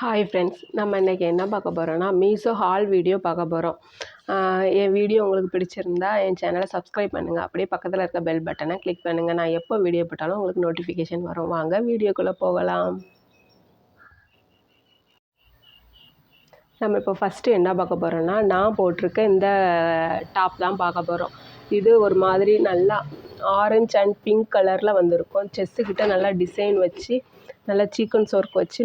Hi friends, நம்ம இன்றைக்கி என்ன பார்க்க போகிறோன்னா மீஷோ ஹால் வீடியோ பார்க்க போகிறோம். என் வீடியோ உங்களுக்கு பிடிச்சிருந்தா என் சேனலை சப்ஸ்கிரைப் பண்ணுங்கள். அப்படியே பக்கத்தில் இருக்க பெல் பட்டனை கிளிக் பண்ணுங்கள். நான் எப்போ வீடியோ போட்டாலும் உங்களுக்கு நோட்டிஃபிகேஷன் வரும். வாங்க வீடியோக்குள்ளே போகலாம். நம்ம இப்போ ஃபஸ்ட்டு என்ன பார்க்க போகிறோன்னா, நான் போட்டிருக்க இந்த டாப் தான் பார்க்க போகிறோம். இது ஒரு மாதிரி நல்லா ஆரஞ்ச் அண்ட் பிங்க் கலரில் வந்திருக்கும். செஸ்ட்டுக்கிட்ட நல்லா டிசைன் வச்சு நல்லா சீக்வன்ஸ் ஒர்க் வச்சு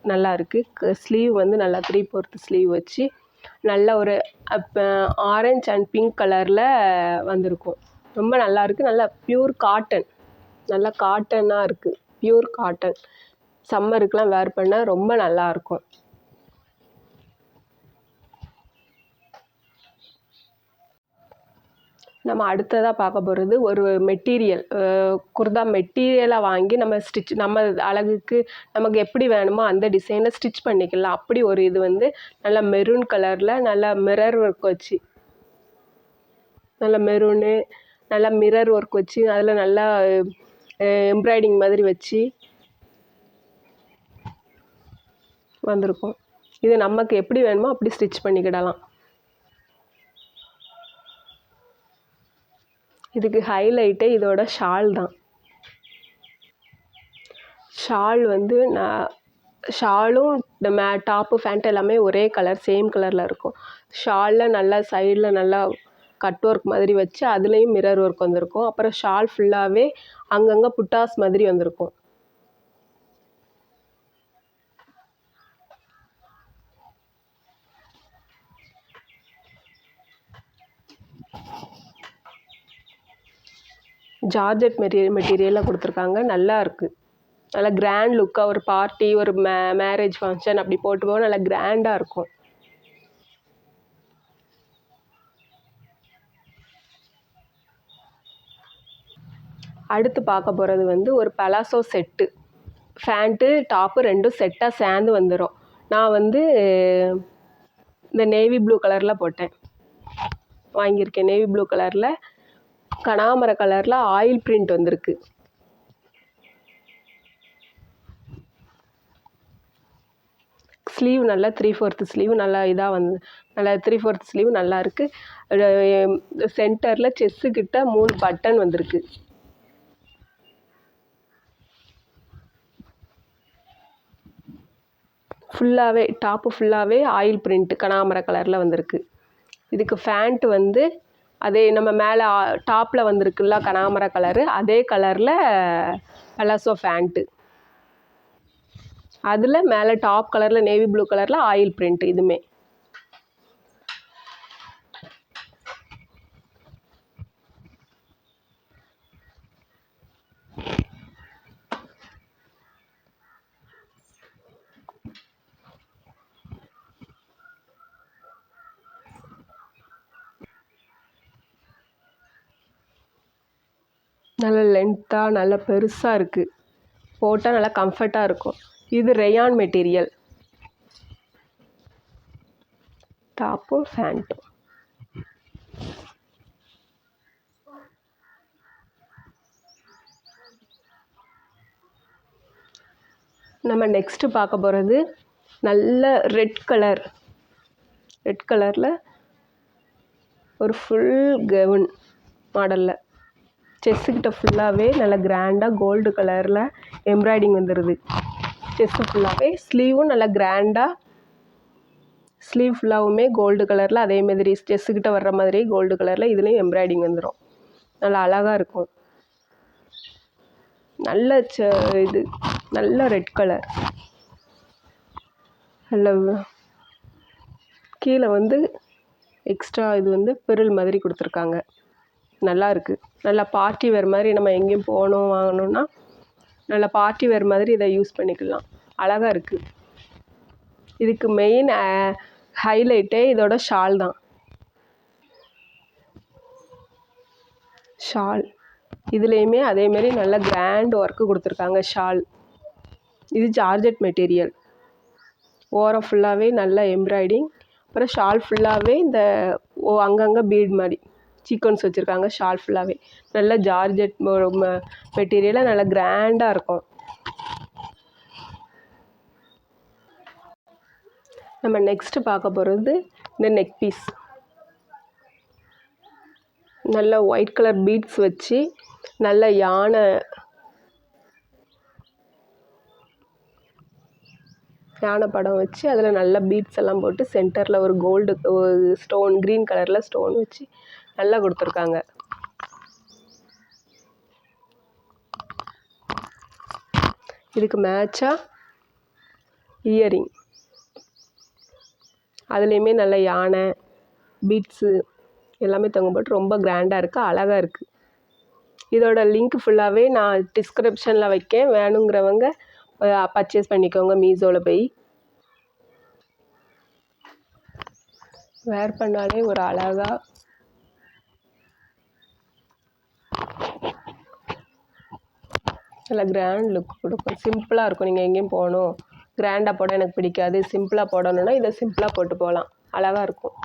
நல்லா இருக்குது. ஸ்லீவ் வந்து நல்லா 3/4 ஸ்லீவ் வச்சு நல்ல ஒரு ஆரஞ்ச் அண்ட் பிங்க் கலரில் வந்திருக்கும். ரொம்ப நல்லா இருக்குது. நல்லா ப்யூர் காட்டன், நல்லா காட்டனாக இருக்குது. ப்யூர் காட்டன் சம்மருக்கெலாம் வேர் பண்ண ரொம்ப நல்லாயிருக்கும். நம்ம அடுத்ததாக பார்க்க போகிறது ஒரு மெட்டீரியல், குர்தா மெட்டீரியலாக வாங்கி நம்ம அழகுக்கு நமக்கு எப்படி வேணுமோ அந்த டிசைனை ஸ்டிச் பண்ணிக்கலாம். அப்படி ஒரு இது வந்து நல்லா மெரூன் கலரில் நல்லா மிரர் ஒர்க் வச்சு, நல்லா மெரூனு நல்லா மிரர் ஒர்க் வச்சு அதில் நல்லா எம்ப்ராய்டிங் மாதிரி வச்சு வந்திருக்கும். இது நமக்கு எப்படி வேணுமோ அப்படி ஸ்டிச் பண்ணிக்கிடலாம். இதுக்கு ஹைலைட்டே இதோட ஷால் தான். ஷால் வந்து ஷாலும் இந்த டாப்பு ஃபேண்ட் எல்லாமே ஒரே கலர், சேம் கலரில் இருக்கும். ஷாலில் நல்லா சைடில் நல்லா கட் ஒர்க் மாதிரி வச்சு அதுலேயும் மிரர் ஒர்க் வந்திருக்கும். அப்புறம் ஷால் ஃபுல்லாகவே அங்கங்கே புட்டாஸ் மாதிரி வந்திருக்கும். ஜார்ஜெட் மெட்டீரியலாக கொடுத்துருக்காங்க. நல்லா இருக்குது. நல்லா கிராண்ட் லுக்காக ஒரு பார்ட்டி, ஒரு மேரேஜ் ஃபங்க்ஷன் அப்படி போட்டு போக நல்லா கிராண்டாக இருக்கும். அடுத்து பார்க்க போகிறது வந்து ஒரு பலாசோ செட்டு. ஃபேண்ட்டு டாப்பு ரெண்டும் செட்டாக சேர்ந்து வந்துடும். நான் வந்து இந்த நேவி ப்ளூ கலரில் போட்டேன், வாங்கியிருக்கேன். நேவி ப்ளூ கலரில் கனாமர கலரில் ஆயில் பிரிண்ட் வந்திருக்கு. ஸ்லீவ் நல்லா 3/4 ஸ்லீவ் நல்லா இதாக நல்லா 3/4 ஸ்லீவ் நல்லா இருக்குது. சென்டரில் செஸ்ஸுக்கிட்ட 3 பட்டன் வந்திருக்கு. ஃபுல்லாகவே டாப்பு ஃபுல்லாகவே ஆயில் பிரிண்ட் கனாமர கலரில் வந்திருக்கு. இதுக்கு ஃபேண்ட் வந்து அதே நம்ம மேலே டாப்பில் வந்திருக்குல்ல கனாமர கலரு, அதே கலரில் பலாசோ ஃபேண்ட்டு. அதில் மேலே டாப் கலரில் நேவி ப்ளூ கலரில் ஆயில் பிரிண்ட். இதுவுமே நல்ல லென்த்தாக நல்ல பெருசாக இருக்குது. போட்டால் நல்லா கம்ஃபர்ட்டாக இருக்கும். இது ரேயான் மெட்டீரியல். டாப்பும் ஃபேண்ட்டும். நம்ம நெக்ஸ்ட்டு பார்க்க போகிறது நல்ல ரெட் கலரில் ஒரு ஃபுல் கவுன் மாடலில் செஸ்ஸுக்கிட்ட ஃபுல்லாகவே நல்லா கிராண்டாக கோல்டு கலரில் எம்ப்ராய்டிங் வந்துடுது. செஸ்ஸு ஃபுல்லாகவே ஸ்லீவும் நல்லா கிராண்டாக, ஸ்லீவ் ஃபுல்லாகவுமே கோல்டு கலரில் அதே மாதிரி செஸ்ஸுக்கிட்ட வர்ற மாதிரி கோல்டு கலரில் இதுலேயும் எம்ப்ராய்டிங் வந்துடும். நல்லா அழகாக இருக்கும். நல்ல இது நல்ல ரெட் கலர். நல்ல கீழே வந்து எக்ஸ்ட்ரா இது வந்து பெருள் மாதிரி கொடுத்துருக்காங்க. நல்லா இருக்குது. நல்லா பார்ட்டி வேர் மாதிரி நம்ம எங்கேயும் போகணும் வாங்கணுன்னா நல்லா பார்ட்டி வேர் மாதிரி இதை யூஸ் பண்ணிக்கலாம். அழகாக இருக்குது. இதுக்கு மெயின் ஹைலைட்டே இதோட ஷால் தான். ஷால் இதுலேயுமே அதேமாரி நல்ல கிராண்ட் ஒர்க்கு கொடுத்துருக்காங்க. ஷால் இது ஜார்ஜெட் மெட்டீரியல். ஓரம் ஃபுல்லாகவே நல்ல எம்ப்ராய்டிங். அப்புறம் ஷால் ஃபுல்லாகவே இந்த அங்கங்கே பீட் மாதிரி சீக்வன்ஸ் வச்சுருக்காங்க. ஷால் ஃபுல்லாகவே நல்ல ஜார்ஜெட் மெட்டீரியலாக நல்லா கிராண்டாக இருக்கும். நம்ம நெக்ஸ்ட்டு பார்க்க போகிறது இந்த நெக் பீஸ். நல்ல ஒயிட் கலர் பீட்ஸ் வச்சு நல்ல யானை படம் வச்சு அதில் நல்ல பீட்ஸ் எல்லாம் போட்டு சென்டரில் ஒரு கோல்டு ஸ்டோன் க்ரீன் கலரில் ஸ்டோன் வச்சு நல்லா கொடுத்துருக்காங்க. இதுக்கு மேட்சாக இயரிங், அதுலேயுமே நல்ல யானை பீட்ஸு எல்லாமே தொங்க போட்டு ரொம்ப கிராண்டாக இருக்குது, அழகாக இருக்குது. இதோட லிங்க் ஃபுல்லாகவே நான் டிஸ்கிரிப்ஷனில் வைக்கேன், வேணுங்கிறவங்க பர்ச்சேஸ் பண்ணிக்கோங்க. மீஷோவில் போய் வேர் பண்ணாலே ஒரு அழகாக நல்ல கிராண்ட் லுக் கொடுக்கும். சிம்பிளாக இருக்கும். நீங்கள் எங்கேயும் போகணும் கிராண்டாக போட எனக்கு பிடிக்காது, சிம்பிளாக போடணுன்னா இதை சிம்பிளாக போட்டு போகலாம், அழகாக இருக்கும்.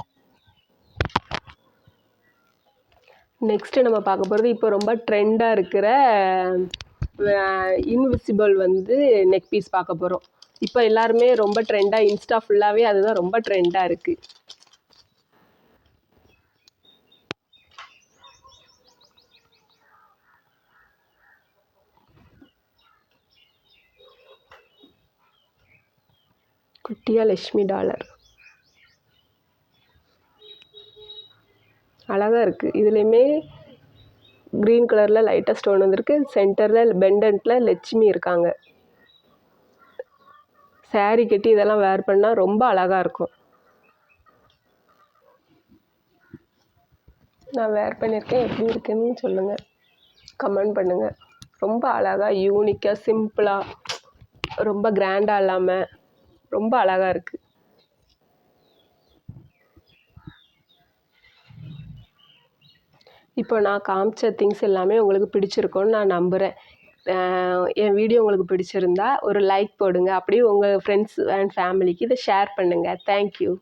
நெக்ஸ்ட்டு நம்ம பார்க்க போகிறது இப்போ ரொம்ப ட்ரெண்டாக இருக்கிற இன்விசிபிள் நெக் பீஸ் பார்க்க போகிறோம். இப்போ எல்லாருமே ரொம்ப ட்ரெண்டாக இன்ஸ்டா ஃபுல்லாகவே அதுதான் ரொம்ப ட்ரெண்டாக இருக்குது. குட்டியாக லக்ஷ்மி டாலர் அழகாக இருக்குது. இதுலேயுமே க்ரீன் கலரில் லைட்டாக ஸ்டோன் வந்திருக்கு. சென்டரில் பெண்டன்ட்டில் லட்சுமி இருக்காங்க. சாரீ கட்டி இதெல்லாம் வேர் பண்ணால் ரொம்ப அழகாக இருக்கும். நான் வேர் பண்ணியிருக்கேன், எப்படி இருக்குன்னு சொல்லுங்கள், கமெண்ட் பண்ணுங்கள். ரொம்ப அழகாக யூனிக்காக சிம்பிளாக ரொம்ப கிராண்டாக இல்லாமல் ரொம்ப அழகாக இருக்குது. இப்போ நான் காமிச்ச திங்ஸ் எல்லாமே உங்களுக்கு பிடிச்சிருக்கும்னு நான் நம்புகிறேன். என் வீடியோ உங்களுக்கு பிடிச்சிருந்தா ஒரு லைக் போடுங்க. அப்படியே உங்கள் ஃப்ரெண்ட்ஸ் அண்ட் ஃபேமிலிக்கு இதை ஷேர் பண்ணுங்கள். தேங்க்யூ.